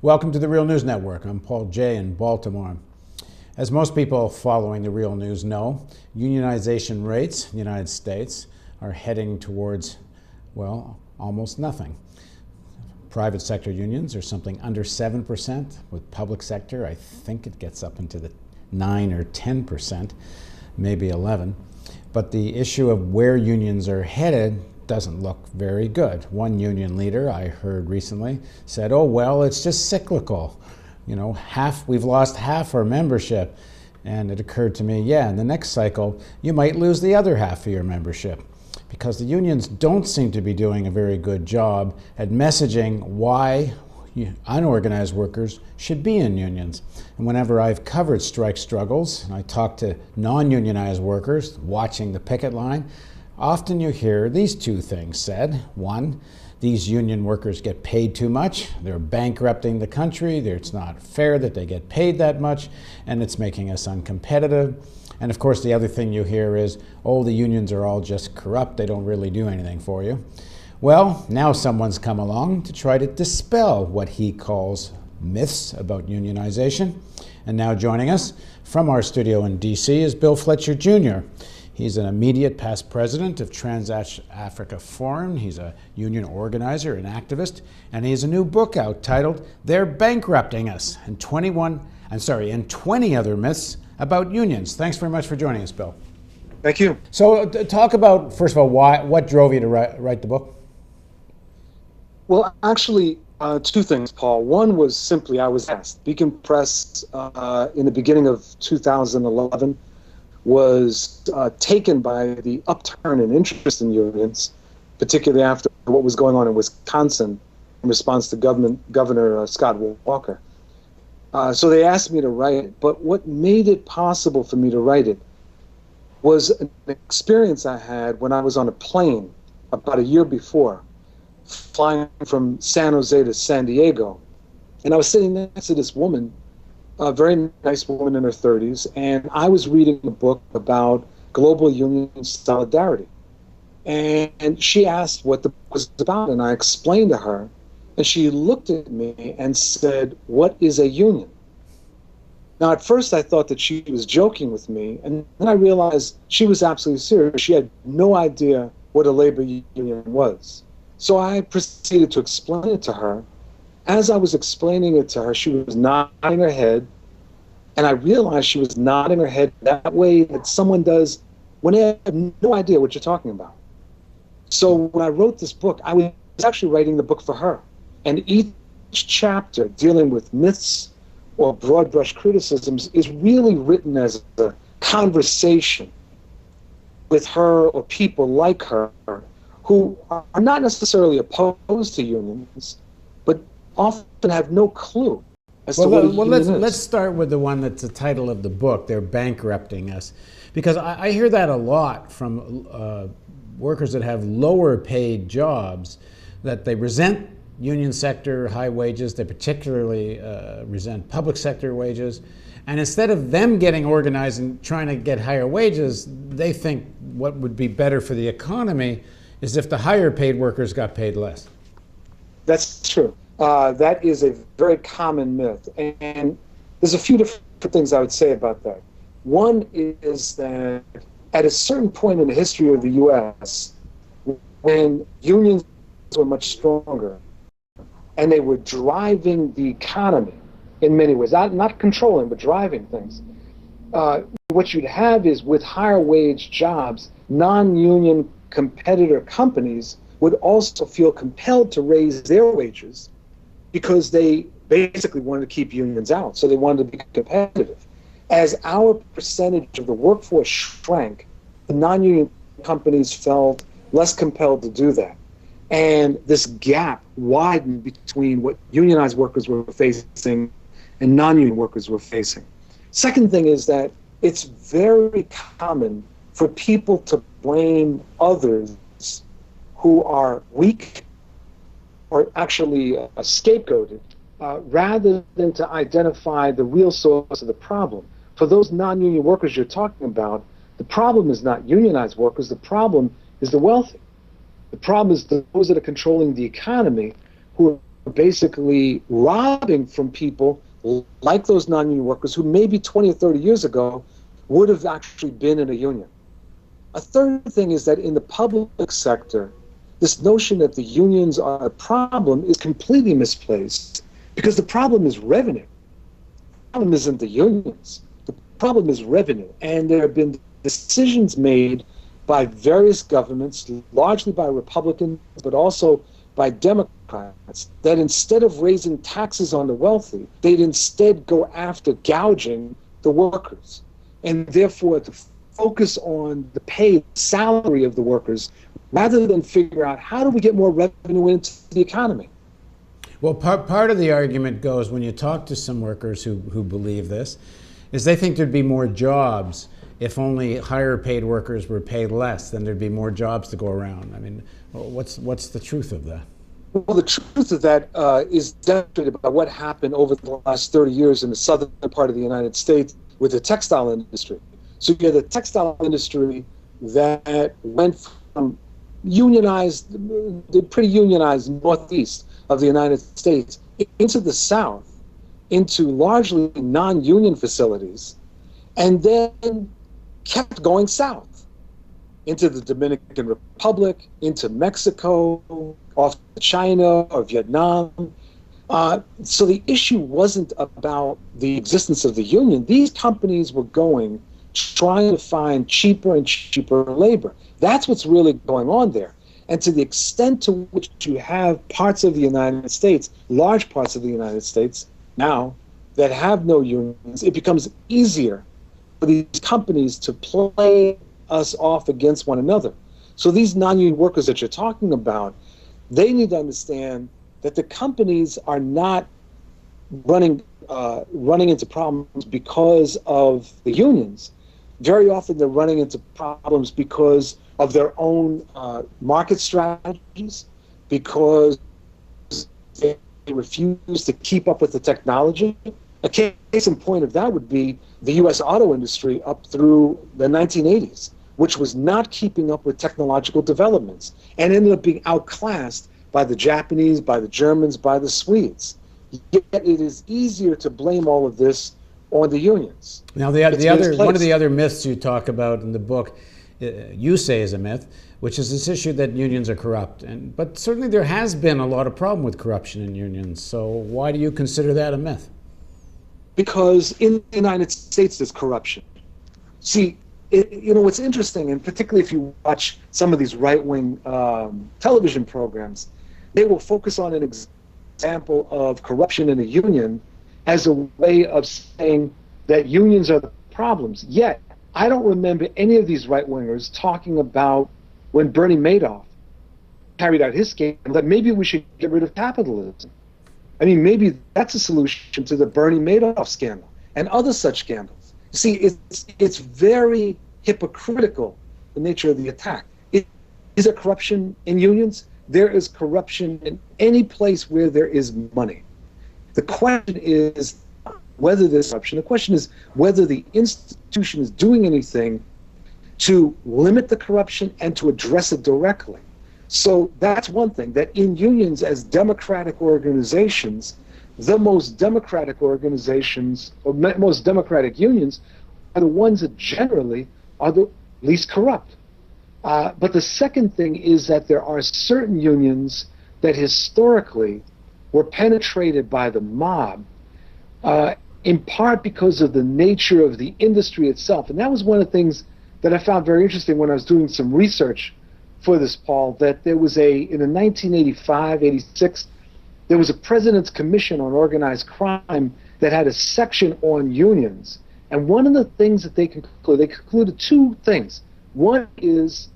Welcome to the Real News Network. I'm Paul Jay in Baltimore. As most people following the Real News know, unionization rates in the United States are heading towards, well, almost nothing. Private sector unions are something under 7%. With public sector, I think it gets up into the 9 or 10%, maybe 11. But the issue of where unions are headed doesn't look very good. One union leader I heard recently said, oh, well, it's just cyclical. You know, we've lost half our membership. And it occurred to me, yeah, in the next cycle, you might lose the other half of your membership, because the unions don't seem to be doing a very good job at messaging why unorganized workers should be in unions. And whenever I've covered strike struggles, and I talk to non-unionized workers watching the picket line, often you hear these two things said. One, these union workers get paid too much. They're bankrupting the country. It's not fair that they get paid that much, and it's making us uncompetitive. And of course, the other thing you hear is, oh, the unions are all just corrupt. They don't really do anything for you. Well, now someone's come along to try to dispel what he calls myths about unionization. And now joining us from our studio in DC is Bill Fletcher, Jr. He's an immediate past president of Trans-Africa Forum. He's a union organizer and activist, and he has a new book out titled "They're Bankrupting Us," and 20 other myths about unions. Thanks very much for joining us, Bill. Thank you. So talk about, first of all, what drove you to write the book? Well, actually, two things, Paul. One was simply I was asked. Beacon Press, in the beginning of 2011, was taken by the upturn in interest in unions, particularly after what was going on in Wisconsin in response to Governor Scott Walker. So they asked me to write it, but what made it possible for me to write it was an experience I had when I was on a plane about a year before, flying from San Jose to San Diego. And I was sitting next to this woman, a very nice woman in her 30s, and I was reading a book about global union solidarity. And she asked what the book was about, and I explained to her, and she looked at me and said, "What is a union?" Now, at first I thought that she was joking with me, and then I realized she was absolutely serious. She had no idea what a labor union was. So I proceeded to explain it to her. As I was explaining it to her, she was nodding her head, and I realized she was nodding her head that way that someone does when they have no idea what you're talking about. So when I wrote this book, I was actually writing the book for her. And each chapter dealing with myths or broad brush criticisms is really written as a conversation with her or people like her who are not necessarily opposed to unions, but often have no clue as to what a union is. Let's start with the one that's the title of the book, "They're Bankrupting Us," because I hear that a lot from workers that have lower paid jobs, that they resent union sector high wages. They particularly resent public sector wages. And instead of them getting organized and trying to get higher wages, they think what would be better for the economy is if the higher paid workers got paid less. That's true. That is a very common myth. And there's a few different things I would say about that. One is that at a certain point in the history of the U.S., when unions were much stronger and they were driving the economy in many ways, not controlling, but driving things, what you'd have is with higher wage jobs, non-union competitor companies would also feel compelled to raise their wages because they basically wanted to keep unions out, so they wanted to be competitive. As our percentage of the workforce shrank, the non-union companies felt less compelled to do that. And this gap widened between what unionized workers were facing and non-union workers were facing. Second thing is that it's very common for people to blame others who are weak or actually scapegoated rather than to identify the real source of the problem. For those non-union workers you're talking about, the problem is not unionized workers, the problem is the wealthy. The problem is those that are controlling the economy who are basically robbing from people like those non-union workers who maybe 20 or 30 years ago would have actually been in a union. A third thing is that in the public sector, this notion that the unions are a problem is completely misplaced, because the problem is revenue. The problem isn't the unions. The problem is revenue. And there have been decisions made by various governments, largely by Republicans, but also by Democrats, that instead of raising taxes on the wealthy, they'd instead go after gouging the workers. And therefore, to focus on the pay, salary of the workers, rather than figure out how do we get more revenue into the economy. Well, part of the argument goes, when you talk to some workers who believe this, is they think there'd be more jobs if only higher paid workers were paid less. Then there'd be more jobs to go around. I mean, what's the truth of that? Well, the truth of that is demonstrated by what happened over the last 30 years in the southern part of the United States with the textile industry. So you had the textile industry that went from unionized, the pretty unionized northeast of the United States into the south, into largely non-union facilities, and then kept going south into the Dominican Republic, into Mexico, off to China or Vietnam. So the issue wasn't about the existence of the union. These companies were going, trying to find cheaper and cheaper labor. That's what's really going on there. And to the extent to which you have parts of the United States, large parts of the United States now, that have no unions, it becomes easier for these companies to play us off against one another. So these non-union workers that you're talking about, they need to understand that the companies are not running into problems because of the unions. Very often they're running into problems because of their own market strategies, because they refuse to keep up with the technology. A case in point of that would be the U.S. auto industry up through the 1980s, which was not keeping up with technological developments and ended up being outclassed by the Japanese, by the Germans, by the Swedes. Yet it is easier to blame all of this on the unions. Now, one of the other myths you talk about in the book, you say is a myth, which is this issue that unions are corrupt. But certainly there has been a lot of problem with corruption in unions. So why do you consider that a myth? Because in the United States there's corruption. See, what's interesting, and particularly if you watch some of these right-wing television programs, they will focus on an example of corruption in a union as a way of saying that unions are the problems. Yet, I don't remember any of these right-wingers talking about when Bernie Madoff carried out his scandal, that maybe we should get rid of capitalism. I mean, maybe that's a solution to the Bernie Madoff scandal and other such scandals. You see, it's very hypocritical, the nature of the attack. Is there corruption in unions? There is corruption in any place where there is money. The question is whether there's corruption. The question is whether the institution is doing anything to limit the corruption and to address it directly. So that's one thing, that in unions as democratic organizations, the most democratic organizations, or most democratic unions, are the ones that generally are the least corrupt. But the second thing is that there are certain unions that historically were penetrated by the mob, in part because of the nature of the industry itself. And that was one of the things that I found very interesting when I was doing some research for this, Paul, that there was in the 1985-86, there was a President's Commission on Organized Crime that had a section on unions. And one of the things that they concluded two things. One is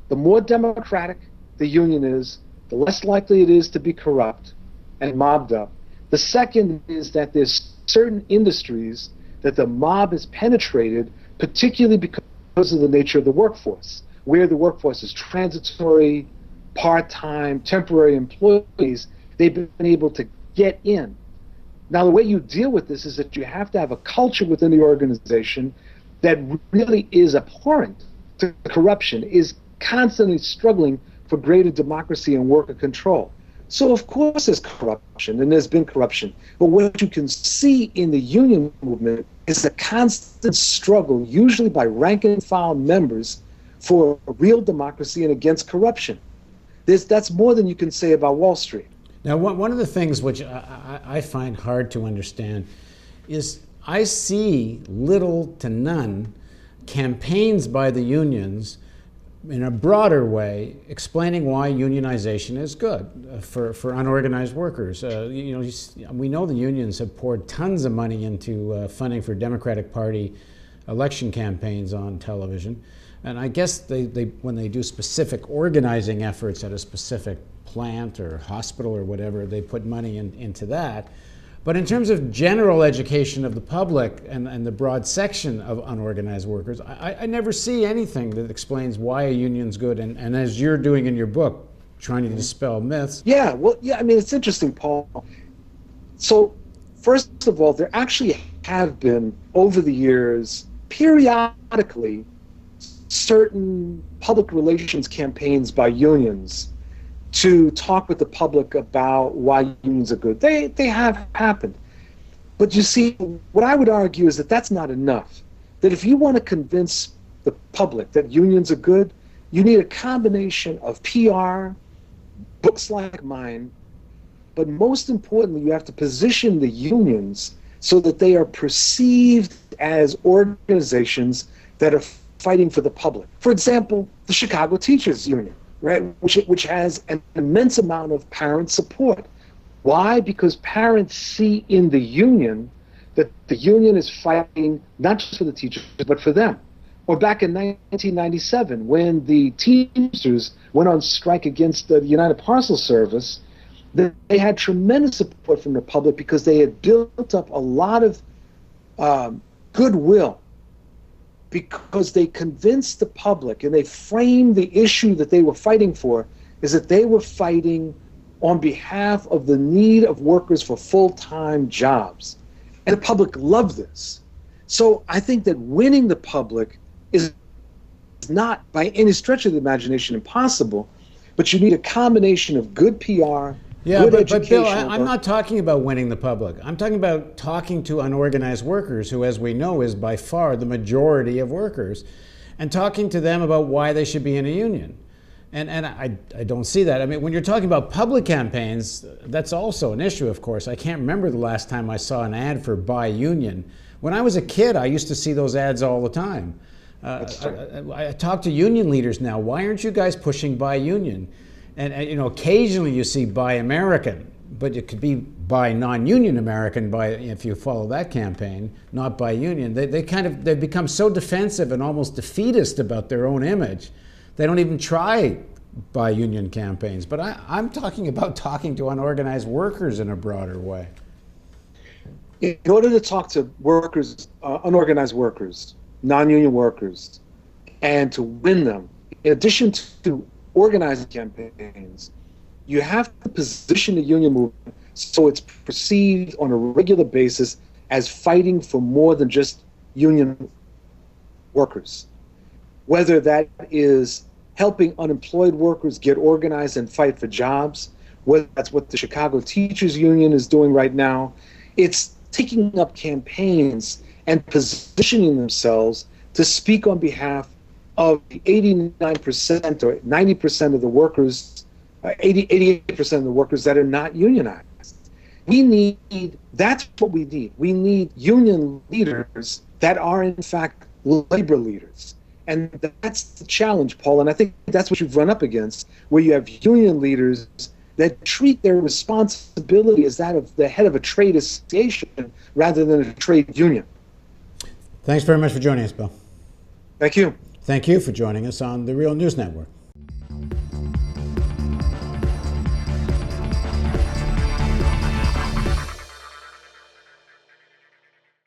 the more democratic the union is, the less likely it is to be corrupt and mobbed up. The second is that there's certain industries that the mob has penetrated, particularly because of the nature of the workforce, where the workforce is transitory, part-time, temporary employees. They've been able to get in. Now, the way you deal with this is that you have to have a culture within the organization that really is abhorrent to corruption, is constantly struggling for greater democracy and worker control. So of course there's corruption, and there's been corruption. But what you can see in the union movement is a constant struggle, usually by rank and file members, for real democracy and against corruption. That's more than you can say about Wall Street. Now, one of the things which I find hard to understand is I see little to none campaigns by the unions in a broader way explaining why unionization is good for unorganized workers. We know the unions have poured tons of money into funding for Democratic Party election campaigns on television. And I guess they when they do specific organizing efforts at a specific plant or hospital or whatever, they put money into that. But in terms of general education of the public and the broad section of unorganized workers, I never see anything that explains why a union's good. And as you're doing in your book, trying to dispel myths. Yeah, well, yeah, I mean, it's interesting, Paul. So, first of all, there actually have been, over the years, periodically, certain public relations campaigns by unions to talk with the public about why unions are good. They have happened. But you see, what I would argue is that that's not enough. That if you want to convince the public that unions are good, you need a combination of PR, books like mine, but most importantly, you have to position the unions so that they are perceived as organizations that are fighting for the public. For example, the Chicago Teachers Union, right, which has an immense amount of parent support. Why? Because parents see in the union that the union is fighting not just for the teachers, but for them. Or back in 1997, when the Teamsters went on strike against the United Parcel Service, they had tremendous support from the public because they had built up a lot of goodwill, because they convinced the public and they framed the issue that they were fighting for is that they were fighting on behalf of the need of workers for full-time jobs. And the public loved this. So I think that winning the public is not by any stretch of the imagination impossible, but you need a combination of good PR, yeah, good but Bill, education. I'm not talking about winning the public. I'm talking about talking to unorganized workers, who, as we know, is by far the majority of workers, and talking to them about why they should be in a union. And I don't see that. I mean, when you're talking about public campaigns, that's also an issue, of course. I can't remember the last time I saw an ad for Buy Union. When I was a kid, I used to see those ads all the time. I talk to union leaders now. Why aren't you guys pushing Buy Union? And occasionally you see Buy American, but it could be Buy Non-Union American, if you follow that campaign, not Buy Union. They've become so defensive and almost defeatist about their own image. They don't even try Buy Union campaigns. But I'm talking about talking to unorganized workers in a broader way. In order to talk to workers, unorganized workers, non-union workers, and to win them, in addition to organizing campaigns, you have to position the union movement so it's perceived on a regular basis as fighting for more than just union workers. Whether that is helping unemployed workers get organized and fight for jobs, whether that's what the Chicago Teachers Union is doing right now, it's taking up campaigns and positioning themselves to speak on behalf of 89% or 90% of the workers, 88% of the workers that are not unionized. That's what we need. We need union leaders that are in fact labor leaders. And that's the challenge, Paul. And I think that's what you've run up against, where you have union leaders that treat their responsibility as that of the head of a trade association rather than a trade union. Thanks very much for joining us, Bill. Thank you. Thank you for joining us on the Real News Network.